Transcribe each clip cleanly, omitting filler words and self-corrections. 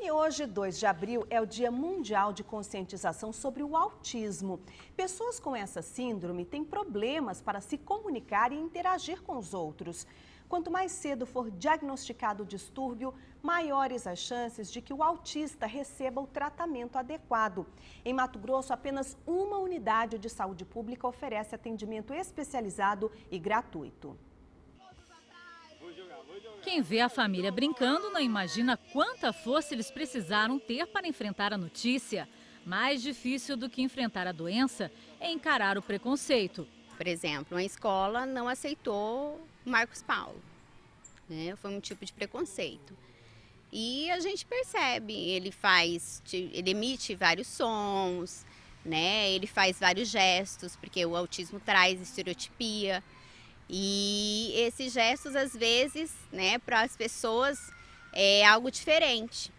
E hoje, 2 de abril, é o Dia Mundial de Conscientização sobre o Autismo. Pessoas com essa síndrome têm problemas para se comunicar e interagir com os outros. Quanto mais cedo for diagnosticado o distúrbio, maiores as chances de que o autista receba o tratamento adequado. Em Mato Grosso, apenas uma unidade de saúde pública oferece atendimento especializado e gratuito. Quem vê a família brincando não imagina quanta força eles precisaram ter para enfrentar a notícia. Mais difícil do que enfrentar a doença é encarar o preconceito. Por exemplo, uma escola não aceitou o Marcos Paulo, né? Foi um tipo de preconceito. E a gente percebe, ele emite vários sons, né? Ele faz vários gestos, porque o autismo traz estereotipia. E esses gestos, às vezes, né, para as pessoas é algo diferente.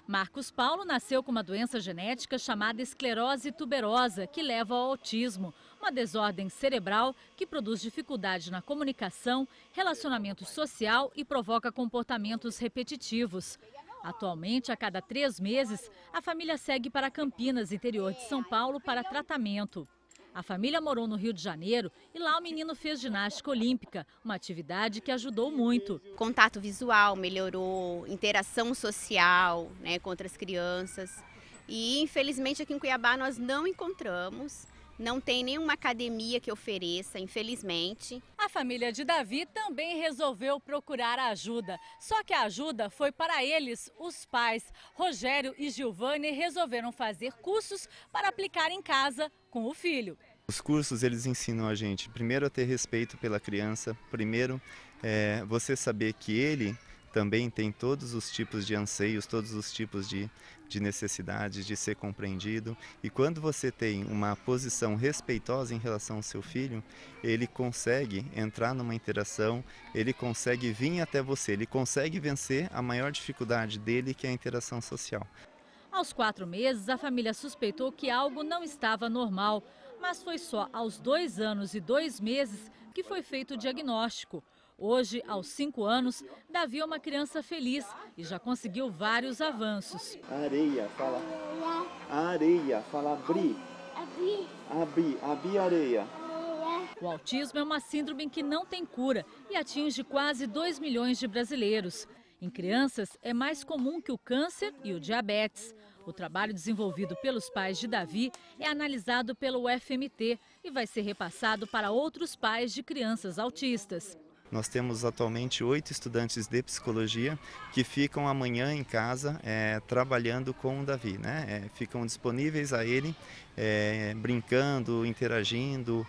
Marcos Paulo nasceu com uma doença genética chamada esclerose tuberosa, que leva ao autismo, uma desordem cerebral que produz dificuldade na comunicação, relacionamento social e provoca comportamentos repetitivos. Atualmente, a cada 3 meses, a família segue para Campinas, interior de São Paulo, para tratamento. A família morou no Rio de Janeiro e lá o menino fez ginástica olímpica, uma atividade que ajudou muito. Contato visual melhorou, interação social, né, com outras crianças. E infelizmente aqui em Cuiabá nós não encontramos, não tem nenhuma academia que ofereça, infelizmente. A família de Davi também resolveu procurar ajuda. Só que a ajuda foi para eles, os pais. Rogério e Gilvane resolveram fazer cursos para aplicar em casa com o filho. Os cursos, eles ensinam a gente, primeiro, a ter respeito pela criança, primeiro, você saber que ele também tem todos os tipos de anseios, todos os tipos de necessidades, de ser compreendido. E quando você tem uma posição respeitosa em relação ao seu filho, ele consegue entrar numa interação, ele consegue vir até você, ele consegue vencer a maior dificuldade dele, que é a interação social. Aos 4 meses, a família suspeitou que algo não estava normal, mas foi só aos 2 anos e 2 meses que foi feito o diagnóstico. Hoje, aos 5 anos, Davi é uma criança feliz e já conseguiu vários avanços. Areia, fala. Areia, fala abrir. Abrir, areia. O autismo é uma síndrome que não tem cura e atinge quase 2 milhões de brasileiros. Em crianças, é mais comum que o câncer e o diabetes. O trabalho desenvolvido pelos pais de Davi é analisado pelo UFMT e vai ser repassado para outros pais de crianças autistas. Nós temos atualmente 8 estudantes de psicologia que ficam amanhã em casa trabalhando com o Davi, né? Ficam disponíveis a ele, brincando, interagindo.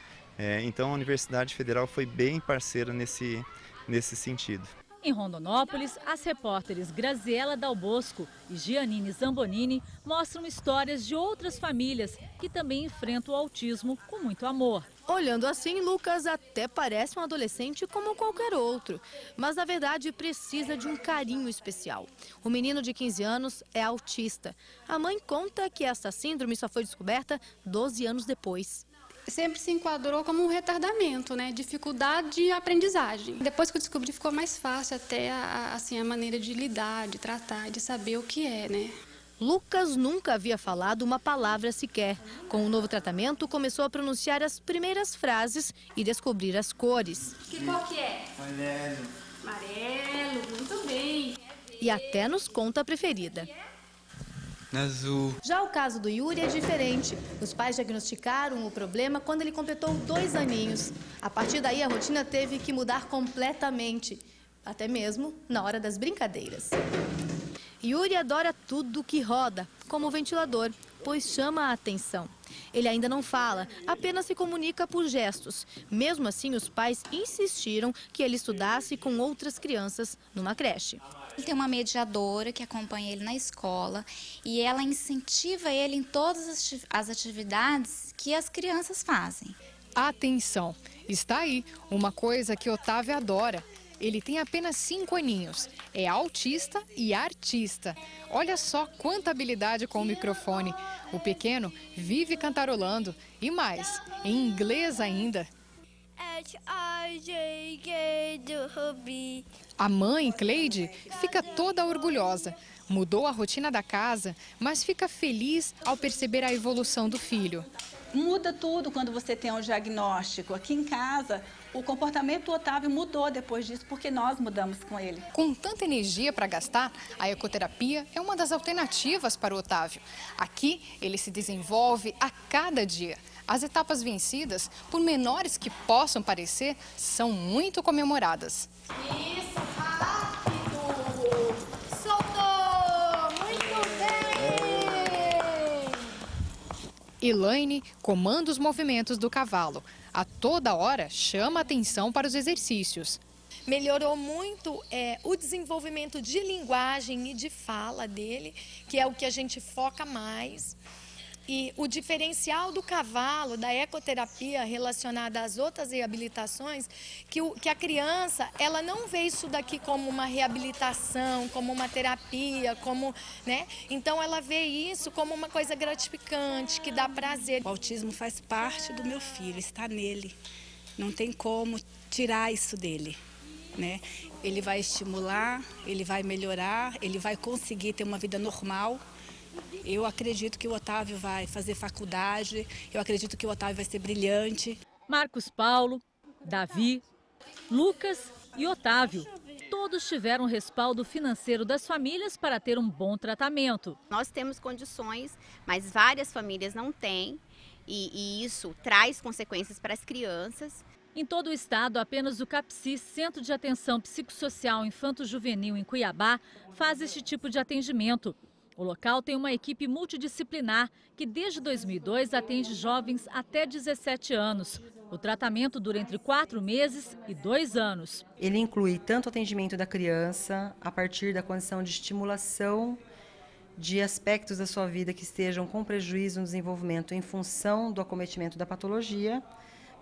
Então a Universidade Federal foi bem parceira nesse sentido. Em Rondonópolis, as repórteres Graziela Dal Bosco e Giannine Zambonini mostram histórias de outras famílias que também enfrentam o autismo com muito amor. Olhando assim, Lucas até parece um adolescente como qualquer outro, mas na verdade precisa de um carinho especial. O menino de 15 anos é autista. A mãe conta que essa síndrome só foi descoberta 12 anos depois. Sempre se enquadrou como um retardamento, né? Dificuldade de aprendizagem. Depois que eu descobri, ficou mais fácil até assim, a maneira de lidar, de tratar, de saber o que é, né? Lucas nunca havia falado uma palavra sequer. Com o novo tratamento, começou a pronunciar as primeiras frases e descobrir as cores. Que cor que é? Amarelo. Amarelo, muito bem. E até nos conta a preferida. Azul. Já o caso do Yuri é diferente. Os pais diagnosticaram o problema quando ele completou 2 aninhos. A partir daí, a rotina teve que mudar completamente, até mesmo na hora das brincadeiras. Yuri adora tudo que roda, como o ventilador, pois chama a atenção. Ele ainda não fala, apenas se comunica por gestos. Mesmo assim, os pais insistiram que ele estudasse com outras crianças numa creche. Ele tem uma mediadora que acompanha ele na escola e ela incentiva ele em todas as atividades que as crianças fazem. Atenção! Está aí uma coisa que Otávio adora. Ele tem apenas 5 aninhos, é autista e artista. Olha só quanta habilidade com o microfone. O pequeno vive cantarolando e mais, em inglês ainda. A mãe, Cleide, fica toda orgulhosa. Mudou a rotina da casa, mas fica feliz ao perceber a evolução do filho. Muda tudo quando você tem um diagnóstico. Aqui em casa, o comportamento do Otávio mudou depois disso, porque nós mudamos com ele. Com tanta energia para gastar, a ecoterapia é uma das alternativas para o Otávio. Aqui, ele se desenvolve a cada dia. As etapas vencidas, por menores que possam parecer, são muito comemoradas. Isso, rápido! Soltou! Muito bem! Elaine comanda os movimentos do cavalo. A toda hora chama atenção para os exercícios. Melhorou muito o desenvolvimento de linguagem e de fala dele, que é o que a gente foca mais. E o diferencial do cavalo, da ecoterapia relacionada às outras reabilitações, que a criança, ela não vê isso daqui como uma reabilitação, como uma terapia, né? Então ela vê isso como uma coisa gratificante, que dá prazer. O autismo faz parte do meu filho, está nele. Não tem como tirar isso dele, né? Ele vai estimular, ele vai melhorar, ele vai conseguir ter uma vida normal. Eu acredito que o Otávio vai fazer faculdade, eu acredito que o Otávio vai ser brilhante. Marcos Paulo, Davi, Lucas e Otávio. Todos tiveram respaldo financeiro das famílias para ter um bom tratamento. Nós temos condições, mas várias famílias não têm, e isso traz consequências para as crianças. Em todo o estado, apenas o CAPSI, Centro de Atenção Psicossocial Infanto-Juvenil em Cuiabá, faz este tipo de atendimento. O local tem uma equipe multidisciplinar que desde 2002 atende jovens até 17 anos. O tratamento dura entre 4 meses e 2 anos. Ele inclui tanto o atendimento da criança a partir da condição de estimulação de aspectos da sua vida que estejam com prejuízo no desenvolvimento em função do acometimento da patologia,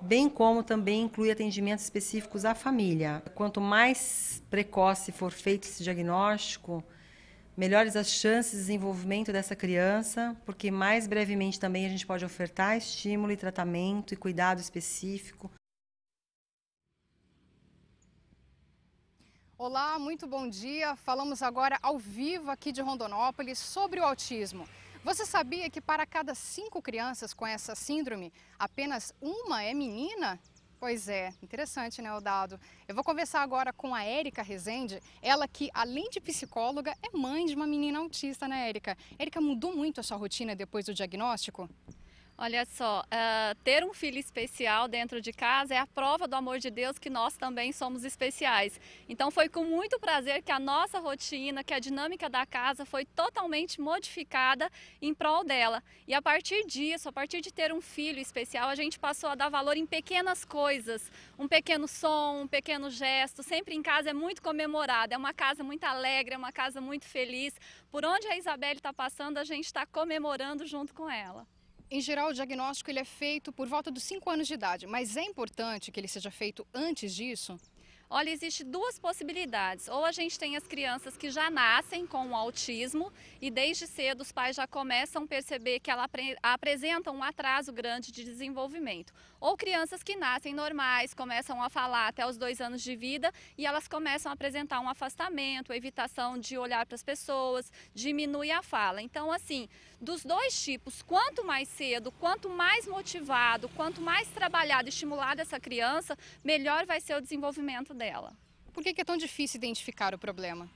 bem como também inclui atendimentos específicos à família. Quanto mais precoce for feito esse diagnóstico, melhores as chances de desenvolvimento dessa criança, porque mais brevemente também a gente pode ofertar estímulo e tratamento e cuidado específico. Olá, muito bom dia. Falamos agora ao vivo aqui de Rondonópolis sobre o autismo. Você sabia que para cada 5 crianças com essa síndrome, apenas uma é menina? Pois é, interessante, né, o dado? Eu vou conversar agora com a Érica Rezende, ela que, além de psicóloga, é mãe de uma menina autista, né, Érica? Érica, mudou muito a sua rotina depois do diagnóstico? Olha só, ter um filho especial dentro de casa é a prova do amor de Deus que nós também somos especiais. Então foi com muito prazer que a nossa rotina, que a dinâmica da casa foi totalmente modificada em prol dela. E a partir disso, a partir de ter um filho especial, a gente passou a dar valor em pequenas coisas. Um pequeno som, um pequeno gesto, sempre em casa é muito comemorado. É uma casa muito alegre, é uma casa muito feliz. Por onde a Isabelle está passando, a gente está comemorando junto com ela. Em geral, o diagnóstico ele é feito por volta dos 5 anos de idade, mas é importante que ele seja feito antes disso? Olha, existem 2 possibilidades. Ou a gente tem as crianças que já nascem com o autismo e desde cedo os pais já começam a perceber que ela apresentam um atraso grande de desenvolvimento. Ou crianças que nascem normais, começam a falar até os 2 anos de vida e elas começam a apresentar um afastamento, evitação de olhar para as pessoas, diminui a fala. Então, assim, dos 2 tipos, quanto mais cedo, quanto mais motivado, quanto mais trabalhado e estimulado essa criança, melhor vai ser o desenvolvimento dela. Por que é tão difícil identificar o problema?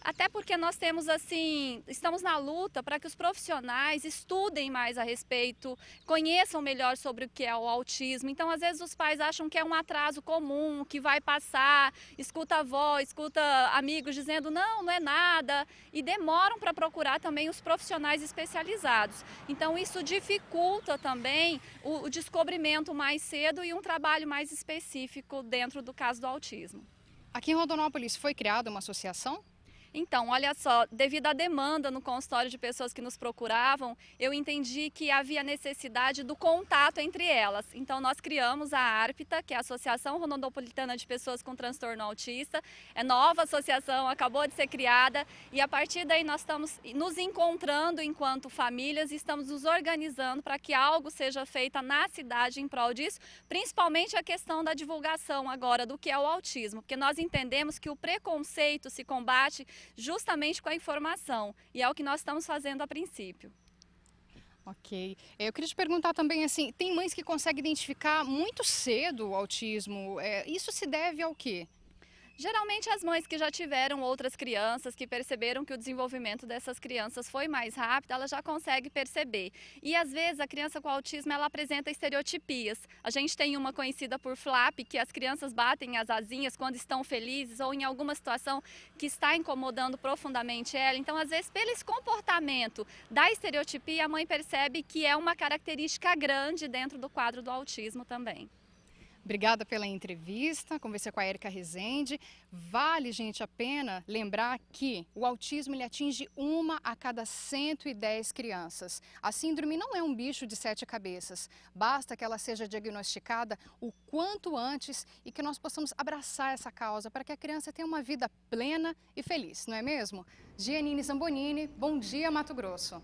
Até porque nós temos assim, estamos na luta para que os profissionais estudem mais a respeito, conheçam melhor sobre o que é o autismo. Então, às vezes os pais acham que é um atraso comum, que vai passar, escuta a avó, escuta amigos dizendo não, não é nada, e demoram para procurar também os profissionais especializados. Então, isso dificulta também o descobrimento mais cedo e um trabalho mais específico dentro do caso do autismo. Aqui em Rondonópolis foi criada uma associação? Então, olha só, devido à demanda no consultório de pessoas que nos procuravam, eu entendi que havia necessidade do contato entre elas. Então, nós criamos a ARPTA, que é a Associação Rondopolitana de Pessoas com Transtorno Autista. É nova associação, acabou de ser criada e a partir daí nós estamos nos encontrando enquanto famílias e estamos nos organizando para que algo seja feito na cidade em prol disso, principalmente a questão da divulgação agora do que é o autismo, porque nós entendemos que o preconceito se combate justamente com a informação, e é o que nós estamos fazendo a princípio. Ok. Eu queria te perguntar também, assim, tem mães que conseguem identificar muito cedo o autismo, isso se deve ao quê? Geralmente as mães que já tiveram outras crianças, que perceberam que o desenvolvimento dessas crianças foi mais rápido, ela já consegue perceber. E às vezes a criança com autismo, ela apresenta estereotipias. A gente tem uma conhecida por flap, que as crianças batem as asinhas quando estão felizes ou em alguma situação que está incomodando profundamente ela. Então, às vezes, pelo esse comportamento da estereotipia, a mãe percebe que é uma característica grande dentro do quadro do autismo também. Obrigada pela entrevista, conversei com a Érica Rezende. Vale, gente, a pena lembrar que o autismo ele atinge 1 a cada 110 crianças. A síndrome não é um bicho de 7 cabeças. Basta que ela seja diagnosticada o quanto antes e que nós possamos abraçar essa causa para que a criança tenha uma vida plena e feliz, não é mesmo? Gianine Zambonini, bom dia, Mato Grosso.